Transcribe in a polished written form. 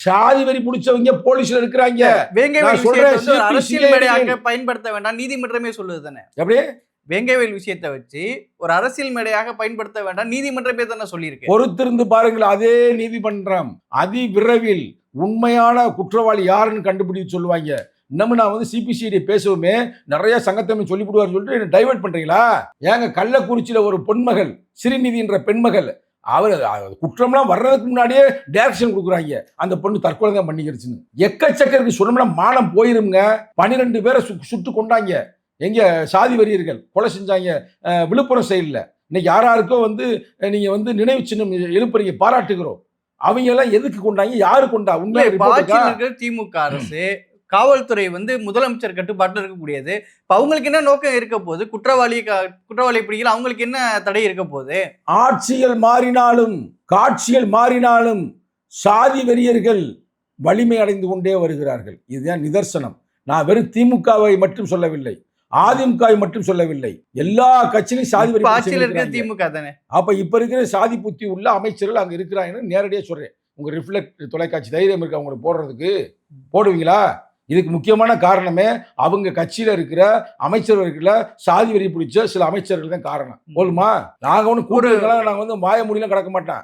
சாதி வரி பிடிச்சவங்க போலீஸ்ல இருக்கிறாங்க. வேங்கைவேல் விஷயத்தை வந்து ஒரு அரசியல் மேடையாக பயன்படுத்த வேண்டாம் நீதிமன்றமே சொல்லுது தானே. அப்படியே வேங்கைவேல் விஷயத்தை வச்சு ஒரு அரசியல் மேடையாக பயன்படுத்த வேண்டாம் நீதிமன்றமே தானே சொல்லியிருக்கு. பொறுத்திருந்து பாருங்கள். அதே நீதிமன்றம் அதி விரைவில் உண்மையான குற்றவாளி யாருன்னு கண்டுபிடிச்சு சொல்லுவாங்க. இன்னமும் நான் வந்து சிபிசிஐடி பேசுவோமே நிறைய சங்கத்தமிழ் சொல்லிவிடுவார் சொல்லிட்டு என்ன டைவர்ட் பண்றீங்களா? ஏங்க கள்ளக்குறிச்சியில ஒரு பொன்மகள் ஸ்ரீநிதி என்ற பெண்மகள் அவர் குற்றம்லாம் வர்றதுக்கு முன்னாடியே டைரக்ஷன் கொடுக்குறாங்க. அந்த பொண்ணு தற்கொலை தான் பண்ணிக்கிருச்சுன்னு. எக்கச்சக்க சொன்னோம்னா மானம் போயிருங்க. 12 பேரை சுட்டு கொண்டாங்க. எங்க சாதி வரியர்கள் கொலை செஞ்சாங்க விழுப்புரம் சைடில். இன்னைக்கு யாராருக்கோ வந்து நீங்க வந்து நினைவு சின்னம் எழுப்புறீங்க, பாராட்டுகிறோம். அவங்க எல்லாம் எதுக்கு கொண்டாங்க, யாரு கொண்டா? உண்மையாக திமுக அரசு காவல்துறை வந்து முதலமைச்சர் கட்டுப்பாட்டில் இருக்கக்கூடியது. அவங்களுக்கு என்ன நோக்கம் இருக்க போகுது? குற்றவாளி பிடிக்கல, அவங்களுக்கு என்ன தடை இருக்க போகுது? ஆட்சிகள் மாறினாலும் காட்சிகள் மாறினாலும் சாதி வெறியர்கள் வலிமை அடைந்து கொண்டே வருகிறார்கள். இதுதான் நிதர்சனம். நான் வெறும் திமுகவை மட்டும் சொல்லவில்லை, அதிமுகவை மட்டும் சொல்லவில்லை. எல்லா கட்சியிலும் சாதி வரி ஆட்சியில் இருக்கிற திமுக தானே. அப்ப இப்ப இருக்கிற சாதி புத்தி உள்ள அமைச்சர்கள் அங்க இருக்கிறாங்கன்னு நேரடியாக சொல்றேன். உங்க ரிஃப்ளெக்ட் தொலைக்காட்சி தைரியம் இருக்கு அவங்களுக்கு போடுறதுக்கு? போடுவீங்களா? இதுக்கு முக்கியமான காரணமே அவங்க கட்சியில இருக்கிற அமைச்சர்களுக்குள்ள சாதி வரி பிடிச்ச சில அமைச்சர்கள் தான் காரணம். போதுமா? நாங்க ஒண்ணு கூடுதலா நாங்க வந்து மாய முடியலாம் கிடக்க மாட்டோம்.